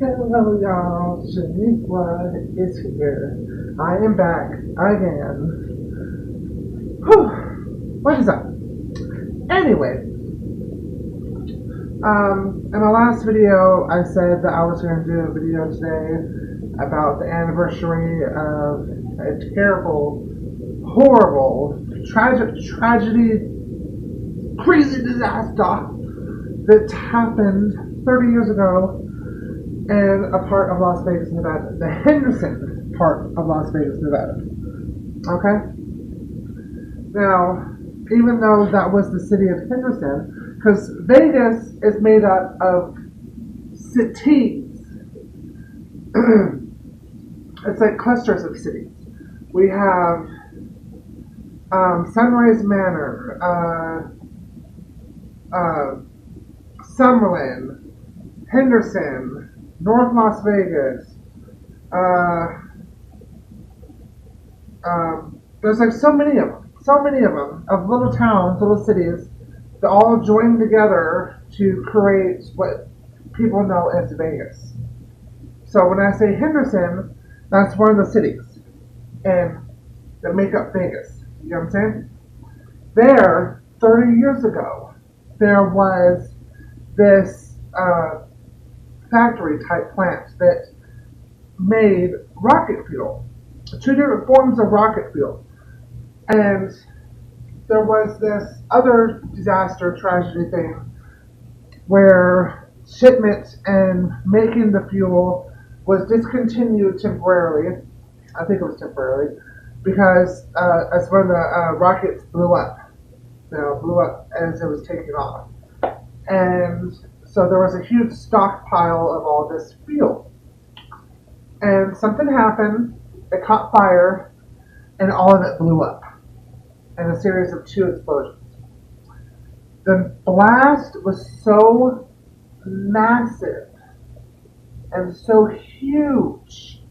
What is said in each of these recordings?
Hello, y'all. Shaniqua is here. I am back again. Whew. What is up? Anyway, in my last video, I said that I was going to do a video today about the anniversary of a terrible, horrible, tragedy, crazy disaster that happened 30 years ago in a part of Las Vegas, Nevada, the Henderson part of Las Vegas, Nevada. Okay? Now, even though that was the city of Henderson, because Vegas is made up of cities. It's like clusters of cities. We have Sunrise Manor, Summerlin, Henderson, North Las Vegas. There's like so many of them, of little towns, little cities, that all join together to create what people know as Vegas. So when I say Henderson, that's one of the cities and that make up Vegas. You know what I'm saying? There, 30 years ago, there was this factory type plant that made rocket fuel, two different forms of rocket fuel. And there was this other disaster tragedy thing where shipment and making the fuel was discontinued temporarily. I think it was temporarily because that's when the rockets blew up. Blew up as it was taking off. And so there was a huge stockpile of all this fuel. And something happened, it caught fire, and all of it blew up in a series of 2 explosions. The blast was so massive and so huge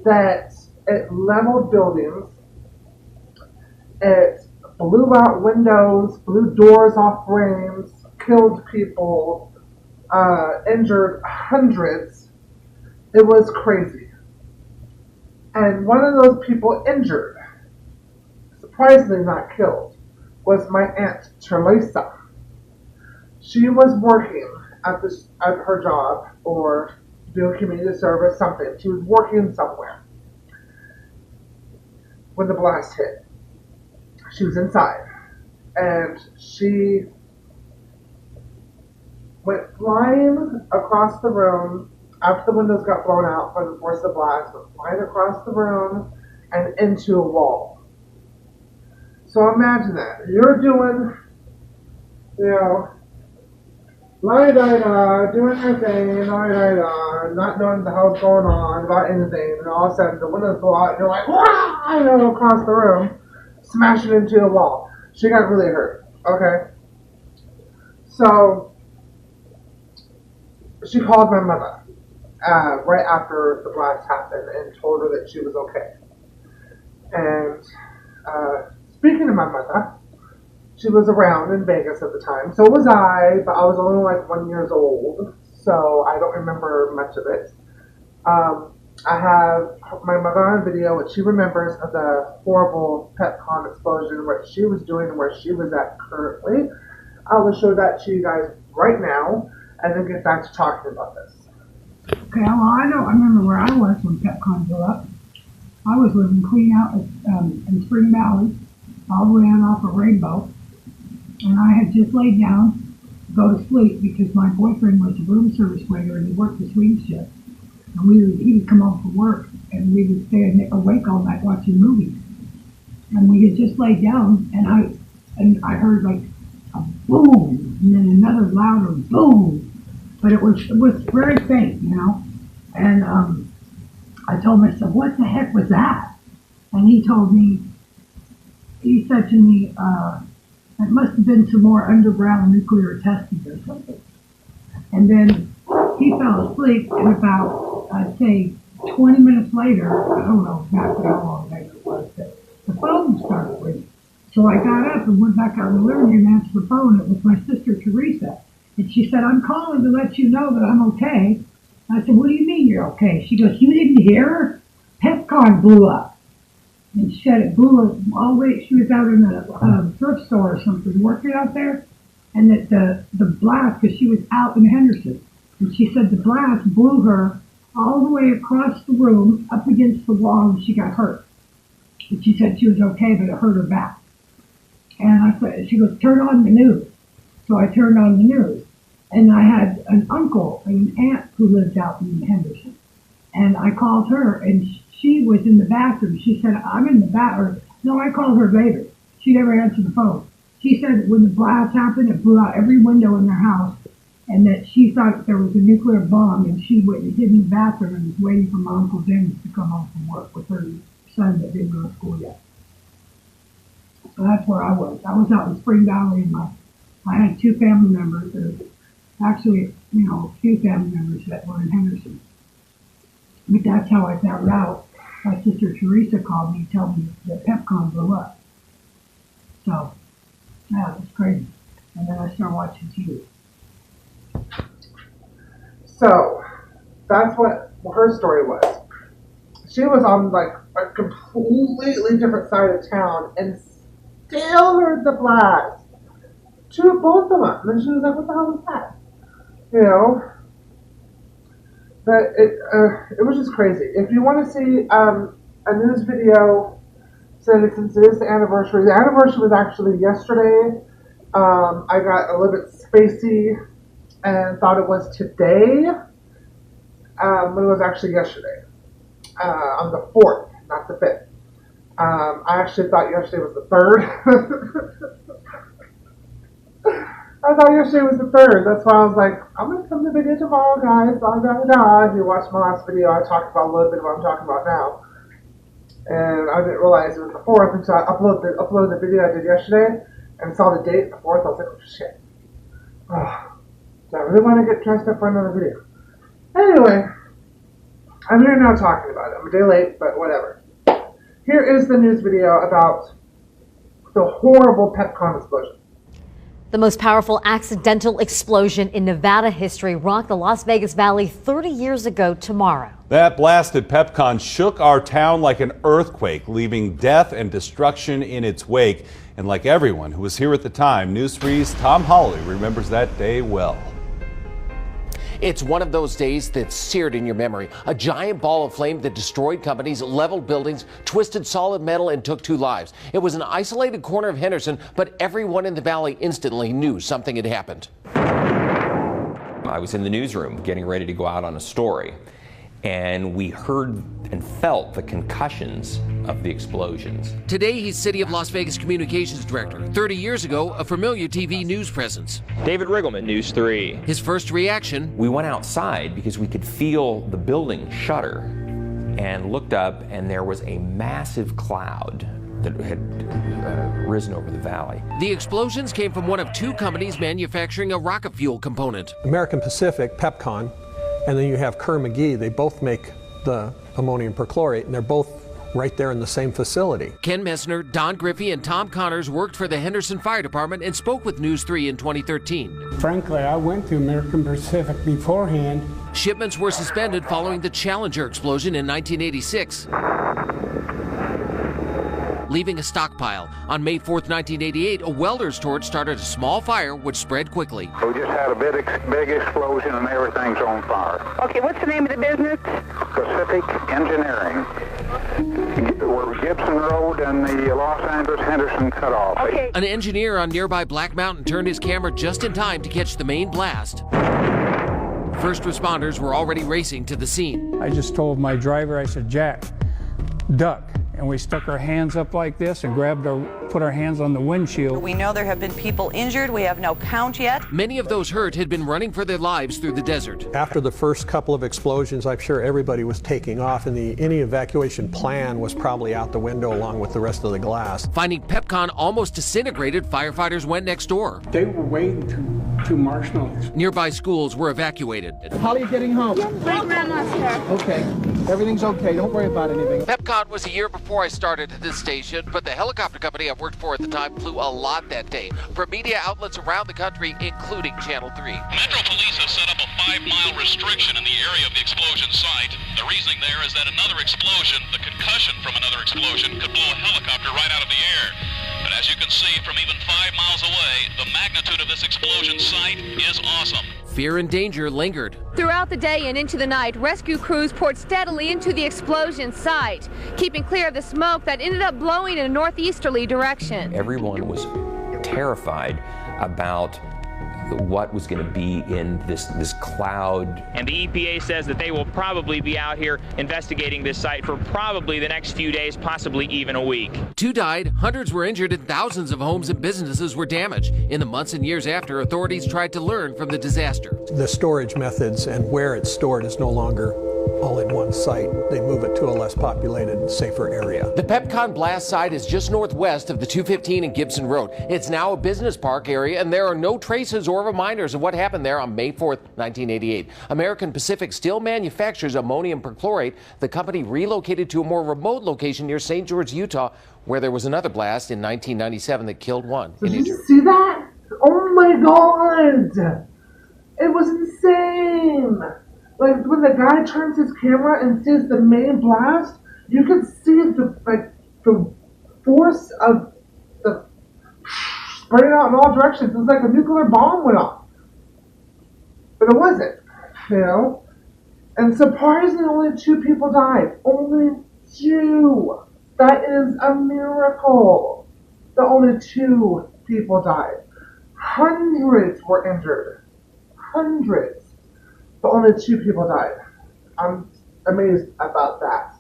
that it leveled buildings, it blew out windows, blew doors off frames, killed people, injured hundreds. It was crazy. And one of those people injured, surprisingly not killed, was my Aunt Teresa. She was working at her job or doing community service, something. She was working somewhere when the blast hit. She was inside, and she went flying across the room after the windows got blown out by the force of the blast, went flying across the room and into a wall. So imagine that. You're doing, la-da-da, doing your thing, la-da-da, not knowing the hell's going on about anything, and all of a sudden the windows blow out and you're like, wah! Across the room, smashing into a wall. She got really hurt, okay? So she called my mother right after the blast happened and told her that she was okay. And speaking of my mother, she was around in Vegas at the time. So was I, but I was only like 1 year old, so I don't remember much of it. I have my mother on video, and she remembers of the horrible Pepcon explosion, what she was doing and where she was at currently. I will show that to you guys right now, and then get back to talking about this. Okay, well, I don't remember where I was when Pepcon blew up. I was living clean out in Spring Valley, all the way on off of Rainbow, and I had just laid down to go to sleep because my boyfriend was a room service waiter and he worked the swing shift. And he would come home from work and we would stay awake all night watching movies. And we had just laid down and I heard like a boom and then another louder boom. But it was very faint, And I told myself, what the heck was that? And he said to me, it must have been some more underground nuclear testing or something. And then he fell asleep, and about, I'd say, 20 minutes later, I don't know exactly how long later it was, but the phone started ringing. So I got up and went back out in the living room and answered the phone. It was my sister, Teresa. And she said, I'm calling to let you know that I'm okay. I said, what do you mean you're okay? She goes, you didn't hear? Pepcon blew up. And she said it blew up all the way. She was out in a thrift store or something, working out there. And that the blast, because she was out in Henderson. And she said the blast blew her all the way across the room, up against the wall, and she got hurt. And she said she was okay, but it hurt her back. And I said, she goes, turn on the news. So I turned on the news. And I had an uncle and an aunt who lived out in Henderson. And I called her, and she was in the bathroom. She said, I'm in the bathroom. No, I called her later. She never answered the phone. She said when the blast happened, it blew out every window in their house, and that she thought there was a nuclear bomb, and she went and hid in the bathroom and was waiting for my Uncle James to come home from work with her son that didn't go to school yet. So that's where I was. I was out in Spring Valley, and I had two family members, actually, a few family members that were in Henderson. But that's how I found out. My sister Teresa called me and told me that Pepcon blew up. So, yeah, it was crazy. And then I started watching TV. So, that's what her story was. She was on like a completely different side of town and still heard the blast. Both of them. And she was like, what the hell was that? But it was just crazy. If you want to see a news video, since it is the anniversary was actually yesterday. I got a little bit spacey and thought it was today, but it was actually yesterday, on the 4th, not the 5th. I actually thought yesterday was the 3rd. I thought yesterday was the 3rd. That's why I was like, I'm going to come to the video tomorrow, guys. Blah, blah, blah. If you watched my last video, I talked about a little bit of what I'm talking about now. And I didn't realize it was the 4th until I uploaded the video I did yesterday and saw the date, the 4th. I was like, oh, shit. Oh, do I really want to get dressed up for another video? Anyway, I'm here now talking about it. I'm a day late, but whatever. Here is the news video about the horrible Pepcon explosion. The most powerful accidental explosion in Nevada history rocked the Las Vegas Valley 30 years ago tomorrow. That blast at Pepcon shook our town like an earthquake, leaving death and destruction in its wake. And like everyone who was here at the time, News 3's Tom Hawley remembers that day well. It's one of those days that's seared in your memory. A giant ball of flame that destroyed companies, leveled buildings, twisted solid metal, and took 2 lives. It was an isolated corner of Henderson, but everyone in the valley instantly knew something had happened. I was in the newsroom getting ready to go out on a story, and we heard and felt the concussions of the explosions. Today, he's City of Las Vegas Communications Director. 30 years ago, a familiar TV news presence. David Riggleman, News 3. His first reaction: we went outside because we could feel the building shudder and looked up, and there was a massive cloud that had risen over the valley. The explosions came from one of 2 companies manufacturing a rocket fuel component. American Pacific, Pepcon, and then you have Kerr-McGee. They both make the ammonium perchlorate, and they're both right there in the same facility. Ken Messner, Don Griffey, and Tom Connors worked for the Henderson Fire Department and spoke with News 3 in 2013. Frankly, I went to American Pacific beforehand. Shipments were suspended following the Challenger explosion in 1986. Leaving a stockpile. On May 4th, 1988, a welder's torch started a small fire which spread quickly. We just had a big explosion and everything's on fire. Okay, what's the name of the business? Pacific Engineering. We're Gibson Road and the Los Angeles Henderson cutoff. Okay. An engineer on nearby Black Mountain turned his camera just in time to catch the main blast. First responders were already racing to the scene. I just told my driver, I said, Jack, duck. And we stuck our hands up like this and put our hands on the windshield. We know there have been people injured. We have no count yet. Many of those hurt had been running for their lives through the desert. After the first couple of explosions, I'm sure everybody was taking off, and any evacuation plan was probably out the window along with the rest of the glass. Finding Pepcon almost disintegrated, firefighters went next door. They were waiting to marshmallows. Nearby schools were evacuated. How are you getting home? My grandma's here. Okay. Everything's okay. Don't worry about anything. Pepcon was a year before I started at this station, but the helicopter company I worked for at the time flew a lot that day for media outlets around the country, including Channel 3. Metro Police have set up a 5-mile restriction in the area of the explosion site. The reasoning there is that another explosion, the concussion from another explosion, could blow a helicopter right out of the air. But as you can see from even 5 miles away, the magnitude of this explosion site is awesome. Fear and danger lingered. Throughout the day and into the night, rescue crews poured steadily into the explosion site, keeping clear of the smoke that ended up blowing in a northeasterly direction. Everyone was terrified about what was going to be in this cloud. And the EPA says that they will probably be out here investigating this site for probably the next few days, possibly even a week. 2 died, hundreds were injured, and thousands of homes and businesses were damaged. In the months and years after, authorities tried to learn from the disaster. The storage methods and where it's stored is no longer all in one site. They move it to a less populated, safer area. The Pepcon blast site is just northwest of the 215 and Gibson Road. It's now a business park area, and there are no traces or reminders of what happened there on May 4th, 1988. American Pacific still manufactures ammonium perchlorate. The company relocated to a more remote location near St. George, Utah, where there was another blast in 1997 that killed one. Did you see that? Oh my God! It was insane! Like, when the guy turns his camera and sees the main blast, you can see the force of the spreading out in all directions. It was like a nuclear bomb went off. But it wasn't, you know? And surprisingly, only 2 people died. Only 2. That is a miracle. That only 2 people died. Hundreds were injured. Hundreds. But only 2 people died. I'm amazed about that.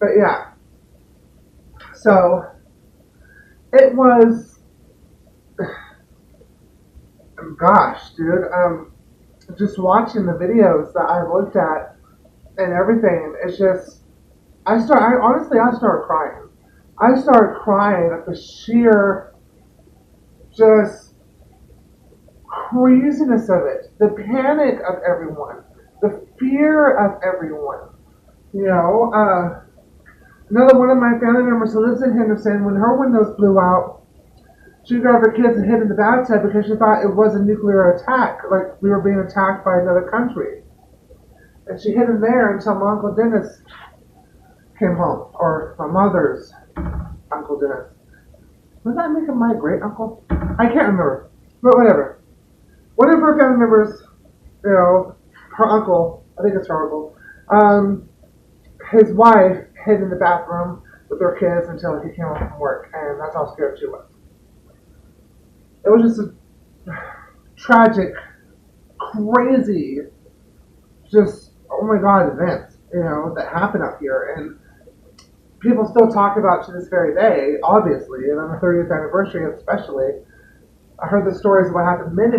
But yeah. So, it was, gosh, dude, just watching the videos that I looked at and everything, it's just, I started crying. I started crying at the sheer, just, craziness of it, the panic of everyone, the fear of everyone. You know, another one of my family members who lives in Henderson, when her windows blew out, she grabbed her kids and hid in the bathtub because she thought it was a nuclear attack, like we were being attacked by another country. And she hid in there until my Uncle Dennis came home, or my mother's Uncle Dennis. Was that make him my great uncle? I can't remember, but whatever. One of her family members, you know, her uncle, I think it's her uncle, his wife hid in the bathroom with their kids until he came home from work, and that's how scared she was. It was just a tragic, crazy, just, oh my God, events, you know, that happened up here, and people still talk about to this very day, obviously, and on the 30th anniversary especially. I heard the stories of what happened many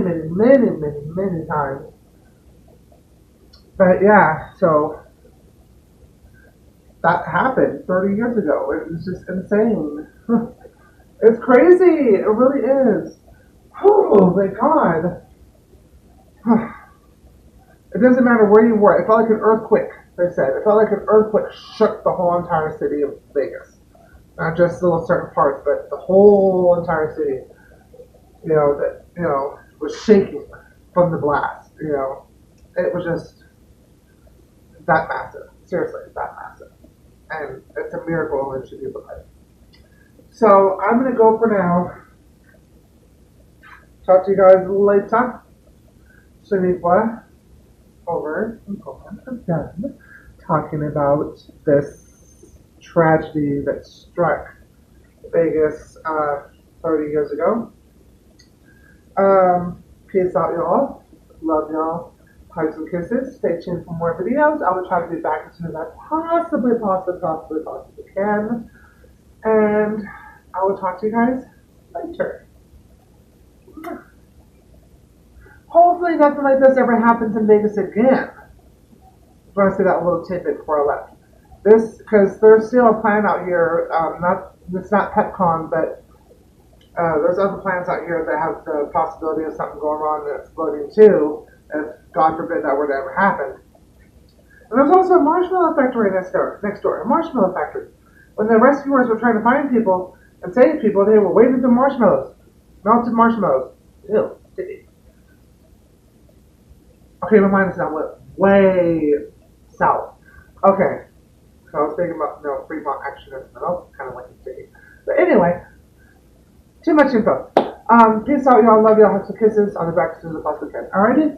times. But yeah, so that happened 30 years ago. It was just insane. It's crazy. It really is. Oh my God. It doesn't matter where you were. It felt like an earthquake, they said. It felt like an earthquake shook the whole entire city of Vegas. Not just little certain parts, but the whole entire city. You know, that, you know, was shaking from the blast, you know. It was just that massive. Seriously, that massive. And it's a miracle only 2 people died. So, I'm going to go for now. Talk to you guys later. Shaniqua, over and done talking about this tragedy that struck Vegas 30 years ago. Peace out, y'all. Love y'all. Hugs and kisses. Stay tuned for more videos. I will try to be back as soon as I possibly can. And I will talk to you guys later. Hopefully nothing like this ever happens in Vegas again. I want to say that little tidbit before I left. This, because there's still a plan out here, it's not Pepcon, but there's other plants out here that have the possibility of something going wrong and exploding too, if God forbid that were to ever happen. And there's also a marshmallow factory next door, a marshmallow factory. When the rescuers were trying to find people and save people, they were waving through marshmallows. Melted marshmallows. Ew. Okay, my mind is now way south. Okay. So I was thinking about, Fremont action, but I was kind of like a sticky. But anyway, too much info. Peace out, y'all. Love y'all. Have some kisses on the back as soon as I possibly can. Alrighty?